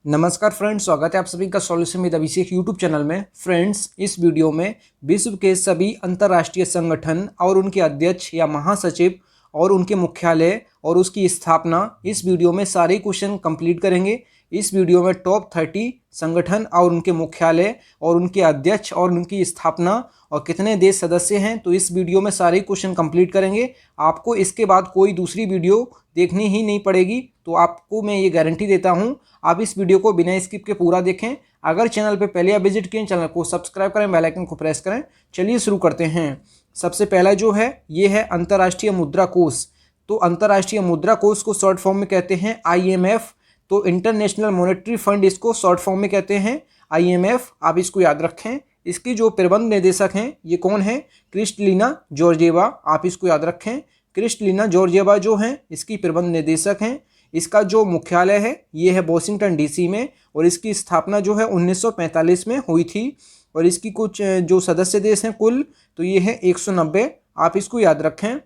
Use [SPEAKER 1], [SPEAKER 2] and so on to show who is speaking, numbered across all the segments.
[SPEAKER 1] नमस्कार फ्रेंड्स, स्वागत है आप सभी का solution with Abhishek YouTube channel में। फ्रेंड्स, इस वीडियो में विश्व के सभी अंतर्राष्ट्रीय संगठन और उनके अध्यक्ष या महासचिव और उनके मुख्यालय और उसकी स्थापना, इस वीडियो में सारे क्वेश्चन कंप्लीट करेंगे। इस वीडियो में टॉप 30 संगठन और उनके मुख्यालय और उनके अध्यक्ष और उनकी स्थापना और कितने देश सदस्य हैं, तो इस वीडियो में सारे क्वेश्चन कंप्लीट करेंगे। आपको इसके बाद कोई दूसरी वीडियो देखनी ही नहीं पड़ेगी, तो आपको मैं ये गारंटी देता हूँ। आप इस वीडियो को बिना स्किप के पूरा देखें। अगर चैनल पर पहले आप विजिट किए, चैनल को सब्सक्राइब करें, बेल आइकन को प्रेस करें। चलिए शुरू करते हैं। सबसे पहला जो है ये है अंतर्राष्ट्रीय मुद्रा कोष। तो अंतर्राष्ट्रीय मुद्रा कोष को शॉर्ट फॉर्म में कहते हैं IMF। तो इंटरनेशनल मॉनेटरी फंड इसको शॉर्ट फॉर्म में कहते हैं IMF। आप इसको याद रखें। इसकी जो प्रबंध निदेशक हैं ये कौन है? Kristalina Georgieva. आप इसको याद रखें। क्रिस्टलिना जॉर्जिएवा जो हैं इसकी प्रबंध निदेशक हैं। इसका जो मुख्यालय है ये है वॉशिंगटन DC में, और इसकी स्थापना जो है 1945 में हुई थी। और इसकी कुछ जो सदस्य देश हैं कुल, तो ये है 190। आप इसको याद रखें।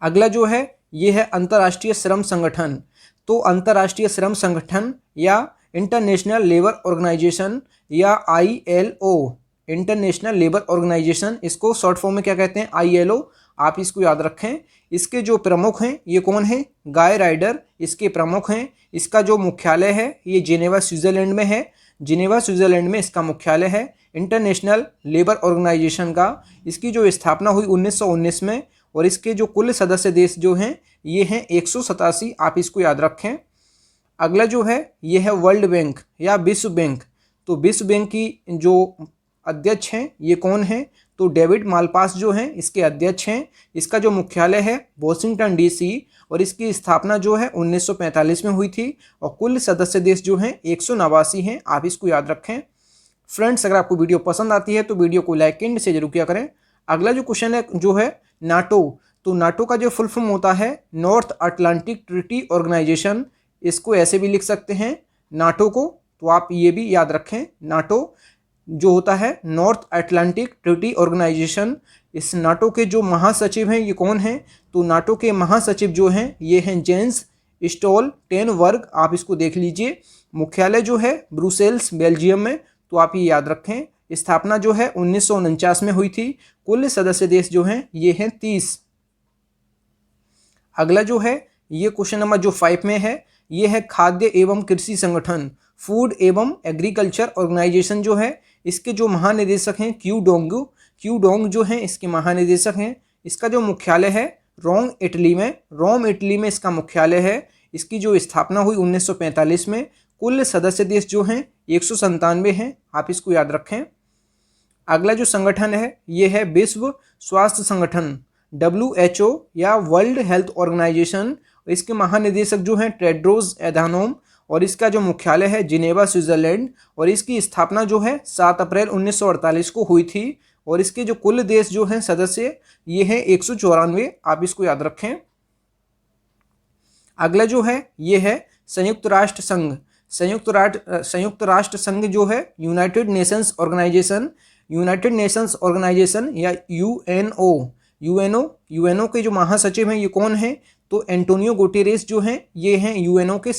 [SPEAKER 1] अगला जो है ये है अंतर्राष्ट्रीय श्रम संगठन। तो अंतर्राष्ट्रीय श्रम संगठन या इंटरनेशनल लेबर ऑर्गेनाइजेशन या ILO, इंटरनेशनल लेबर ऑर्गेनाइजेशन, इसको शॉर्ट फॉर्म में क्या कहते हैं? ILO। आप इसको याद रखें। इसके जो प्रमुख हैं ये कौन है? गाय राइडर इसके प्रमुख हैं। इसका जो मुख्यालय है ये जिनेवा स्विट्जरलैंड में है। जिनेवा स्विट्जरलैंड में इसका मुख्यालय है इंटरनेशनल लेबर ऑर्गेनाइजेशन का। इसकी जो स्थापना हुई 1919 में, और इसके जो कुल सदस्य देश जो हैं ये हैं 187। आप इसको याद रखें। अगला जो है ये है वर्ल्ड बैंक या विश्व बैंक। तो विश्व बैंक की जो अध्यक्ष हैं ये कौन है? तो डेविड मालपास जो हैं इसके अध्यक्ष हैं। इसका जो मुख्यालय है वॉशिंगटन DC, और इसकी स्थापना जो है 1945 में हुई थी। और कुल सदस्य देश जो हैं 189 हैं। आप इसको याद रखें। फ्रेंड्स, अगर आपको वीडियो पसंद आती है तो वीडियो को लाइक एंड से जरूर किया करें। अगला जो क्वेश्चन है जो है नाटो। तो नाटो का जो फुल फॉर्म होता है नॉर्थ अटलांटिक ट्रीटी ऑर्गेनाइजेशन। इसको ऐसे भी लिख सकते हैं नाटो को, तो आप ये भी याद रखें। नाटो जो होता है नॉर्थ अटलांटिक ट्रीटी ऑर्गेनाइजेशन। इस नाटो के जो महासचिव हैं ये कौन हैं? तो नाटो के महासचिव जो हैं ये हैं जेंस स्टोल्टेनबर्ग। आप इसको देख लीजिए। मुख्यालय जो है ब्रुसेल्स बेल्जियम में। तो आप ये याद रखें। स्थापना जो है 1949 में हुई थी। कुल सदस्य देश जो हैं ये हैं 30। अगला जो है ये क्वेश्चन नंबर जो 5 में है ये है खाद्य एवं कृषि संगठन, फूड एवं एग्रीकल्चर ऑर्गेनाइजेशन जो है। इसके जो महानिदेशक हैं क्यू डोंग जो हैं इसके महानिदेशक हैं। इसका जो मुख्यालय है रोम इटली में इसका मुख्यालय है। इसकी जो स्थापना हुई 1945 में। कुल सदस्य देश जो हैं 197 हैं। आप इसको याद रखें। अगला जो संगठन है ये है विश्व स्वास्थ्य संगठन WHO या वर्ल्ड हेल्थ ऑर्गेनाइजेशन। इसके महानिदेशक जो हैं टेड्रोस एधानोम, और इसका जो मुख्यालय है जिनेवा स्विट्जरलैंड। और इसकी स्थापना जो है 7 अप्रैल 1948 को हुई थी। और इसके जो कुल देश जो हैं सदस्य ये हैं 194। आप इसको याद रखें। अगला जो है ये है संयुक्त राष्ट्र संघ। संयुक्त राष्ट्र संघ जो है यूनाइटेड नेशंस ऑर्गेनाइजेशन या यूएनओ के जो महासचिव हैं ये कौन है? तो एंटोनियो गुटेरेस जो हैं ये हैं यूएनओ के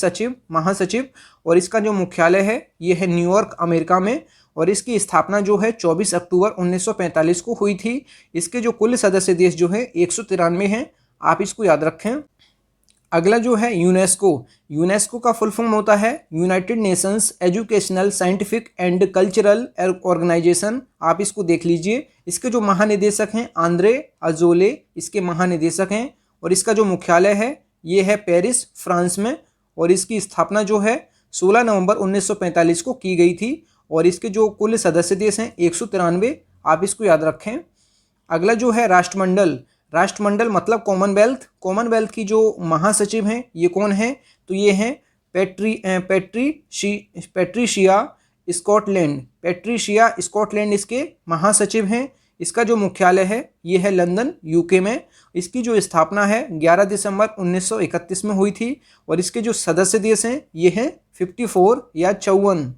[SPEAKER 1] महासचिव। और इसका जो मुख्यालय है ये है न्यूयॉर्क अमेरिका में। और इसकी स्थापना जो है 24 अक्टूबर 1945 को हुई थी। इसके जो कुल सदस्य देश जो है 193 हैं। आप इसको याद रखें। अगला जो है यूनेस्को का फुल फॉर्म होता है United Nations Educational Scientific and Cultural Organization. आप इसको देख लीजिए। इसके जो महानिदेशक हैं आंद्रे अजोले इसके महानिदेशक हैं। और इसका जो मुख्यालय है ये है पेरिस फ्रांस में। और इसकी स्थापना जो है 16 नवंबर 1945 को की गई थी। और इसके जो कुल सदस्य देश हैं 193। आप इसको याद रखें। अगला जो है राष्ट्रमंडल मतलब कॉमनवेल्थ की जो महासचिव हैं ये कौन है? तो ये हैं पैट्रिशिया स्कॉटलैंड इसके महासचिव हैं। इसका जो मुख्यालय है ये है लंदन UK में। इसकी जो स्थापना है 11 दिसंबर 1931 में हुई थी। और इसके जो सदस्य देश हैं ये हैं 54 या 54।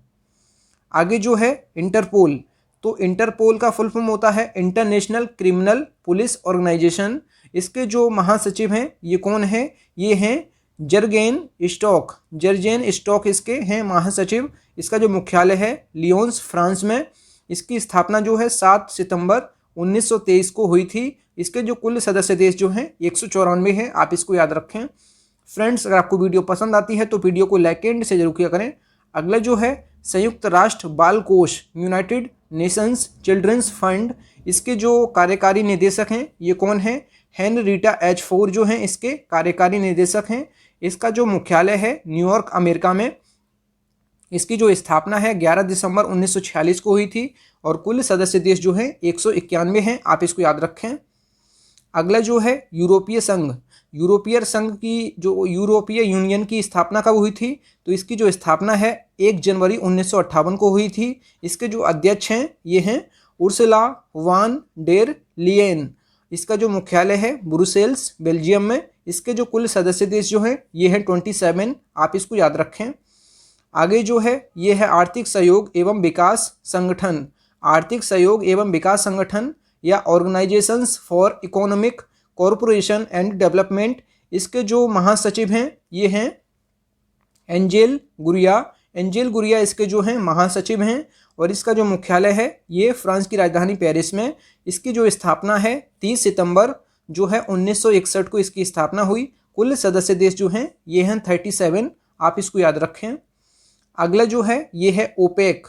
[SPEAKER 1] आगे जो है इंटरपोल। तो इंटरपोल का फुल फॉर्म होता है इंटरनेशनल क्रिमिनल पुलिस ऑर्गेनाइजेशन। इसके जो महासचिव हैं ये कौन है? ये हैं जर्जेन स्टॉक इसके हैं महासचिव। इसका जो मुख्यालय है लियोन्स फ्रांस में। इसकी स्थापना जो है 7 सितंबर 1923 को हुई थी। इसके जो कुल सदस्य देश जो हैं 194 हैं, आप इसको याद रखें। फ्रेंड्स, अगर आपको वीडियो पसंद आती है तो वीडियो को लाइक एंड से जरूर किया करें। अगला जो है संयुक्त राष्ट्र बाल कोष, यूनाइटेड नेशंस चिल्ड्रंस फंड, इसके जो कार्यकारी निदेशक हैं ये कौन है? हेनरीटा एच फोर जो हैं इसके कार्यकारी निदेशक हैं। इसका जो मुख्यालय है न्यूयॉर्क अमेरिका में। इसकी जो स्थापना है 11 दिसंबर 1946 को हुई थी और कुल सदस्य देश जो हैं 191 हैं, आप इसको याद रखें। अगला जो है यूरोपीय संघ की जो यूरोपीय यूनियन की स्थापना कब हुई थी? तो इसकी जो स्थापना है 1 जनवरी 1958 को हुई थी। इसके जो अध्यक्ष हैं ये हैं उर्सुला वान डेर लियेन। इसका जो मुख्यालय है ब्रुसेल्स बेल्जियम में। इसके जो कुल सदस्य देश जो हैं ये हैं 27, आप इसको याद रखें। आगे जो है ये है आर्थिक सहयोग एवं विकास संगठन। आर्थिक सहयोग एवं विकास संगठन या organisations for economic corporation and development. इसके जो महासचिव हैं ये हैं एंजेल गुरिया इसके जो हैं महासचिव हैं और इसका जो मुख्यालय है ये फ्रांस की राजधानी पेरिस में। इसकी जो स्थापना है 30 सितंबर जो है 1961 को इसकी स्थापना हुई। कुल सदस्य देश जो हैं ये हैं 37, आप इसको याद रखें। अगला जो है ये है ओपेक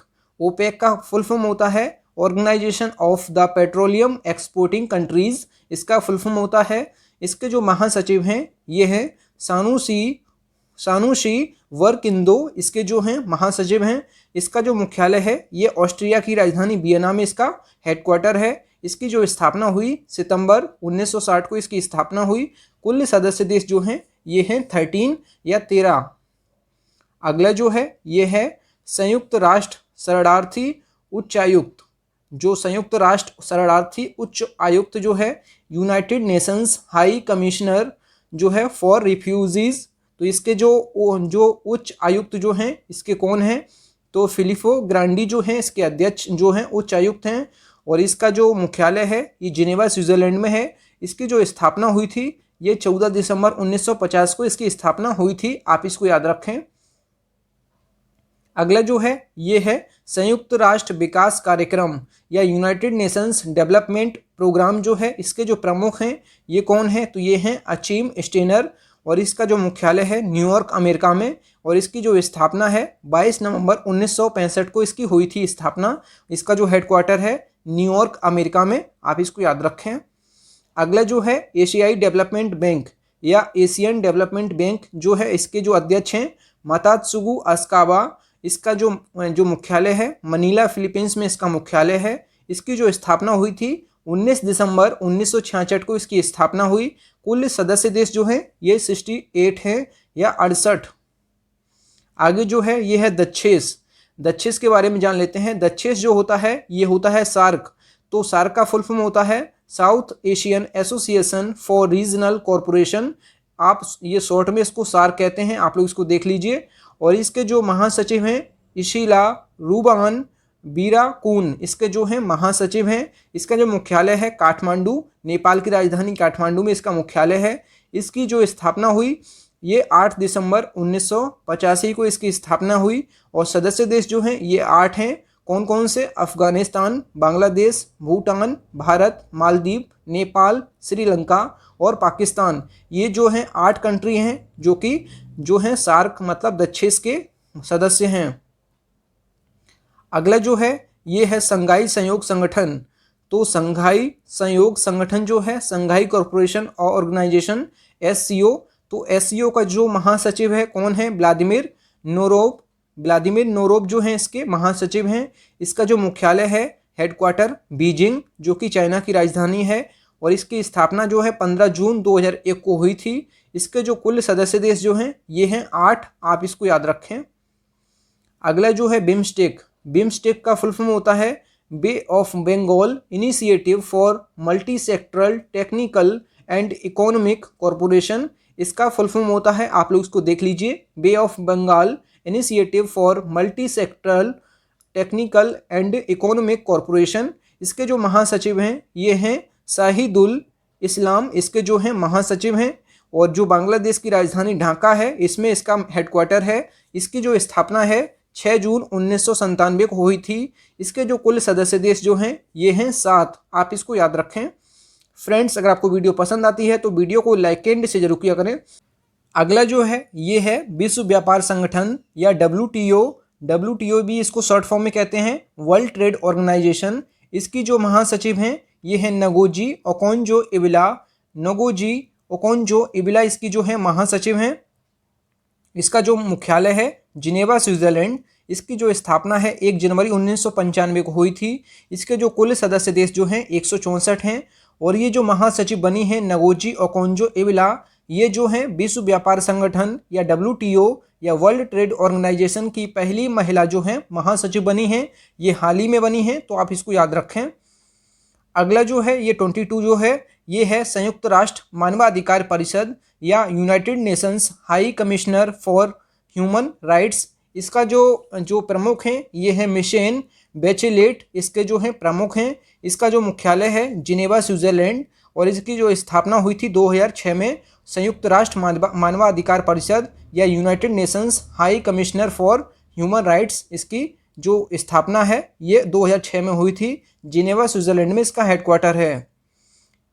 [SPEAKER 1] का फुल फॉर्म होता है Organization of the Petroleum Exporting Countries. इसका फुल फॉर्म होता है। इसके जो महासचिव हैं ये हैं सानुशी वर्किंदो, इसके जो हैं महासचिव हैं। इसका जो मुख्यालय है ये ऑस्ट्रिया की राजधानी वियना में इसका हेडक्वार्टर है। इसकी जो स्थापना हुई सितंबर 1960 को इसकी स्थापना हुई। कुल सदस्य देश जो हैं ये हैं 13 या 13। अगला जो है ये है संयुक्त राष्ट्र शरणार्थी उच्चायुक्त। जो संयुक्त राष्ट्र शरणार्थी उच्च आयुक्त जो है यूनाइटेड नेशंस हाई कमिश्नर जो है फॉर रिफ्यूजीज। तो इसके जो उच्च आयुक्त जो हैं इसके कौन हैं? तो फिलिपो ग्रांडी जो हैं इसके अध्यक्ष जो हैं उच्च आयुक्त हैं और इसका जो मुख्यालय है ये जिनेवा स्विट्जरलैंड में है। इसकी जो स्थापना हुई थी ये 14 दिसंबर 1950 को इसकी स्थापना हुई थी, आप इसको याद रखें। अगला जो है ये है संयुक्त राष्ट्र विकास कार्यक्रम या यूनाइटेड नेशंस डेवलपमेंट प्रोग्राम जो है। इसके जो प्रमुख हैं ये कौन है? तो ये हैं अचीम स्टेनर और इसका जो मुख्यालय है न्यूयॉर्क अमेरिका में और इसकी जो स्थापना है 22 नवंबर 1965 को इसकी हुई थी स्थापना। इसका जो हेडक्वार्टर है न्यूयॉर्क अमेरिका में, आप इसको याद रखें। अगला जो है एशियाई डेवलपमेंट बैंक या एशियन डेवलपमेंट बैंक जो है, इसके जो अध्यक्ष हैं मतात्सुगु अस्कावा। इसका जो मुख्यालय है मनीला फिलीपींस में इसका मुख्यालय है। इसकी जो स्थापना हुई थी 19 दिसंबर 1966 को इसकी स्थापना हुई। कुल सदस्य देश जो हैं ये 68 हैं या 68। आगे जो है ये है दक्षेस के बारे में जान लेते हैं। दक्षेस जो होता है ये होता है सार्क। तो सार्क का फुल फॉर्म होता है south Asian association for regional corporation. आप ये शॉर्ट में इसको सार्क कहते हैं, आप लोग इसको देख लीजिए। और इसके जो महासचिव हैं इशिला रूबान बीराकून, इसके जो हैं महासचिव हैं। इसका जो मुख्यालय है काठमांडू, नेपाल की राजधानी काठमांडू में इसका मुख्यालय है। इसकी जो स्थापना हुई ये 8 दिसंबर 1985 को इसकी स्थापना हुई और सदस्य देश जो हैं ये 8 हैं। कौन कौन से? अफगानिस्तान, बांग्लादेश, भूटान, भारत, मालदीव, नेपाल, श्रीलंका और पाकिस्तान। ये जो हैं 8 कंट्री हैं जो हैं सार्क मतलब दक्षेस के सदस्य हैं। अगला जो है ये है संघाई सहयोग संगठन। तो संघाई सहयोग संगठन जो है संघाई कॉरपोरेशन ऑर्गेनाइजेशन SCO। तो SCO का जो महासचिव है कौन है? व्लादिमीर नोरोव जो हैं इसके महासचिव हैं। इसका जो मुख्यालय है हेडक्वार्टर बीजिंग जो कि चाइना की राजधानी है और इसकी स्थापना जो है 15 जून 2001 को हुई थी। इसके जो कुल सदस्य देश जो हैं ये हैं 8, आप इसको याद रखें। अगला जो है बिम्स्टेक का फुल फॉर्म होता है bay of Bengal initiative for multi sectoral technical and economic corporation. इसका फुल फॉर्म होता है, आप लोग इसको देख लीजिए, bay of Bengal initiative for multi sectoral technical and economic corporation. इसके जो महासचिव हैं ये हैं शाहिदुल इस्लाम, इसके जो हैं महासचिव हैं और जो बांग्लादेश की राजधानी ढाका है इसमें इसका हेडक्वार्टर है। इसकी जो स्थापना है 6 जून 1997 को हुई थी। इसके जो कुल सदस्य देश जो हैं ये हैं 7। आप इसको याद रखें। फ्रेंड्स, अगर आपको वीडियो पसंद आती है तो वीडियो को लाइक एंड से जरूर किया करें। अगला जो है ये है विश्व व्यापार संगठन या WTO। WTO भी इसको शॉर्ट फॉर्म में कहते हैं, वर्ल्ड ट्रेड ऑर्गेनाइजेशन। इसकी जो महासचिव हैं ये है नगोजी ओकोंजो इबिला। नगोजी ओकोंजो इबिला इसकी जो है महासचिव हैं। इसका जो मुख्यालय है जिनेवा, स्विट्जरलैंड। इसकी जो स्थापना है 1 जनवरी 1995 को हुई थी। इसके जो कुल सदस्य देश जो हैं 164 हैं। और ये जो महासचिव बनी है नगोजी ओकोंजो इबिला, ये जो हैं विश्व व्यापार संगठन या WTO या वर्ल्ड ट्रेड ऑर्गेनाइजेशन की पहली महिला जो हैं महासचिव बनी हैं। ये हाल ही में बनी हैं, तो आप इसको याद रखें। अगला जो है ये 22 जो है ये है संयुक्त राष्ट्र मानवाधिकार परिषद या United Nations high commissioner for human rights. इसका जो प्रमुख हैं ये है मिशेल बैचेलेट, इसके जो हैं प्रमुख हैं। इसका जो मुख्यालय है जिनेवा, स्विट्जरलैंड। और इसकी जो स्थापना हुई थी 2006 में। संयुक्त राष्ट्र मानवाधिकार परिषद या United Nations high commissioner for human rights, इसकी जो स्थापना है ये 2006 में हुई थी। जिनेवा, स्विट्जरलैंड में इसका हेडक्वार्टर है।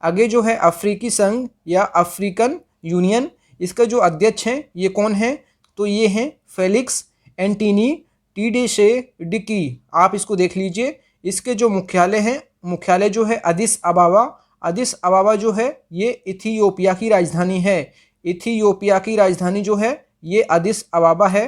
[SPEAKER 1] आगे जो है अफ्रीकी संघ या अफ्रीकन यूनियन, इसका जो अध्यक्ष हैं ये कौन है, तो ये हैं फेलिक्स एंटोनी टीशेडिकी। आप इसको देख लीजिए। इसके जो मुख्यालय जो है अदिस अबाबा। अदिस अबाबा जो है ये इथियोपिया की राजधानी है। इथियोपिया की राजधानी जो है ये अदिस अबाबा है।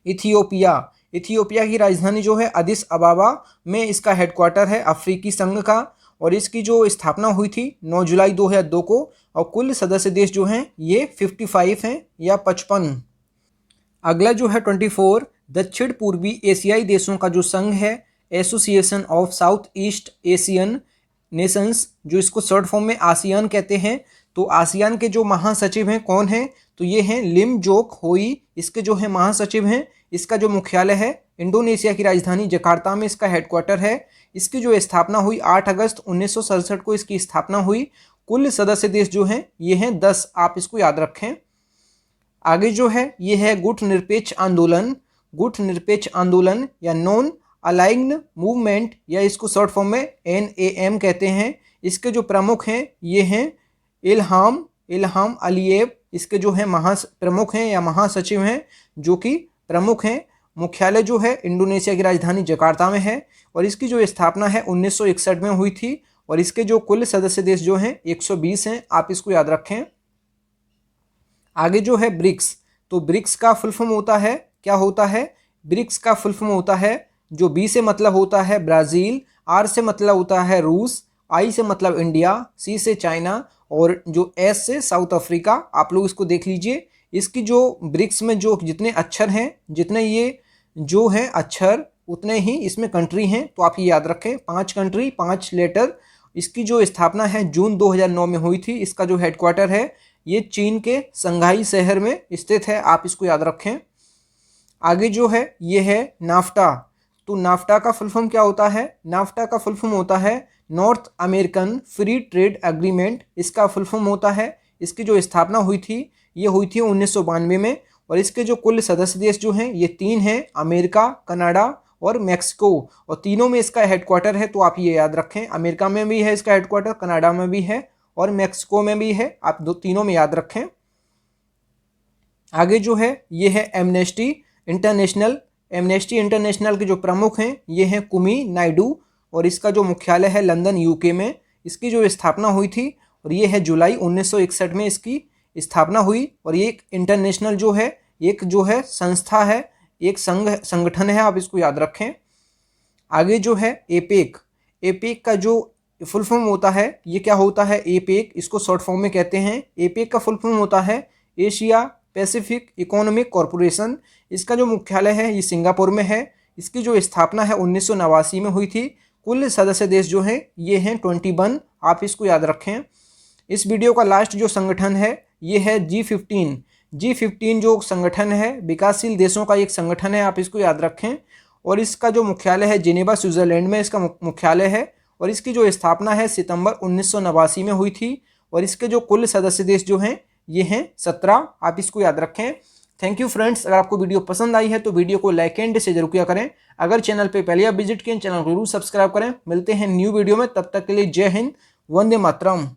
[SPEAKER 1] इथियोपिया की राजधानी जो है अदिस अबाबा में इसका हेडक्वार्टर है अफ्रीकी संघ का। और इसकी जो स्थापना हुई थी 9 जुलाई 2002 को। और कुल सदस्य देश जो हैं ये 55 हैं या 55। अगला जो है 24 दक्षिण पूर्वी एशियाई देशों का जो संघ है, association of south east Asian Nations, जो इसको शॉर्ट फॉर्म में आसियान कहते हैं। तो आसियान के जो महासचिव हैं कौन हैं, तो ये हैं लिम जोक होई। इसके जो है महासचिव हैं। इसका जो मुख्यालय है इंडोनेशिया की राजधानी जकार्ता में इसका हेडक्वार्टर है। इसकी जो स्थापना हुई 8 अगस्त 1967 को इसकी स्थापना हुई। कुल सदस्य देश जो हैं ये हैं 10। आप इसको याद रखें। आगे जो है ये है गुटनिरपेक्ष आंदोलन। गुटनिरपेक्ष आंदोलन या नॉन अलाइन्ड मूवमेंट या इसको शॉर्ट फॉर्म में NAM कहते हैं। इसके जो प्रमुख हैं ये हैं इल्हाम अलीयेव। इसके जो है प्रमुख हैं या महासचिव हैं, जो कि प्रमुख हैं। मुख्यालय जो है इंडोनेशिया की राजधानी जकार्ता में है। और इसकी जो स्थापना है 1961 में हुई थी। और इसके जो कुल सदस्य देश जो हैं 120 हैं। आप इसको याद रखें। आगे जो है ब्रिक्स। तो ब्रिक्स का फुल फॉर्म होता है, क्या होता है, ब्रिक्स का फुल फॉर्म होता है, जो B से मतलब होता है ब्राज़ील, R से मतलब होता है रूस, I से मतलब इंडिया, C से चाइना और जो S से साउथ अफ्रीका। आप लोग इसको देख लीजिए। इसकी जो ब्रिक्स में जो जितने अक्षर हैं, जितने ये जो हैं अक्षर, उतने ही इसमें कंट्री हैं। तो आप ये याद रखें, 5 कंट्री 5 लेटर। इसकी जो स्थापना है जून 2009 में हुई थी। इसका जो हेडक्वार्टर है ये चीन के संघाई शहर में स्थित है। आप इसको याद रखें। आगे जो है ये है नाफ्टा। तो नाफ्टा का फुल फॉर्म क्या होता है, नाफ्टा का फुल फॉर्म होता है north American free trade agreement. इसका फुल फॉर्म होता है। इसकी जो स्थापना हुई थी ये हुई थी 1992 में। और इसके जो कुल सदस्य देश जो हैं ये 3 हैं, अमेरिका, कनाडा और मैक्सिको। और तीनों में इसका हेडक्वार्टर है। तो आप ये याद रखें, अमेरिका में भी है इसका हेडक्वार्टर, कनाडा में भी है और मैक्सिको में भी है। आप तीनों में याद रखें। आगे जो है ये है एमनेस्टी इंटरनेशनल। एमनेस्टी इंटरनेशनल के जो प्रमुख हैं ये हैं कुमी नायडू। और इसका जो मुख्यालय है लंदन UK में। इसकी जो स्थापना हुई थी और ये है जुलाई 1961 में इसकी स्थापना हुई। और ये एक इंटरनेशनल जो है संस्था है, एक संगठन है। आप इसको याद रखें। आगे जो है एपेक। एपेक का जो फुल फॉर्म होता है ये क्या होता है, एपेक इसको शॉर्ट फॉर्म में कहते हैं। एपेक का फुल फॉर्म होता है एशिया पैसिफिक इकोनॉमिक कॉरपोरेशन। इसका जो मुख्यालय है ये सिंगापुर में है। इसकी जो स्थापना है 1989 में हुई थी। कुल सदस्य देश जो हैं ये हैं 21। आप इसको याद रखें। इस वीडियो का लास्ट जो संगठन है ये है G15। G15 जो संगठन है विकासशील देशों का एक संगठन है। आप इसको याद रखें। और इसका जो मुख्यालय है जिनेवा, स्विट्जरलैंड में इसका मुख्यालय है। और इसकी जो स्थापना है सितंबर 1989 में हुई थी। और इसके जो कुल सदस्य देश जो हैं ये हैं 17। आप इसको याद रखें। Thank you friends. अगर आपको वीडियो पसंद आई है तो वीडियो को लाइक एंड शेयर जरूर किया करें। अगर चैनल पे पहले आप विजिट किए चैनल को जरूर सब्सक्राइब करें। मिलते हैं न्यू वीडियो में, तब तक के लिए जय हिंद, वंदे मातरम।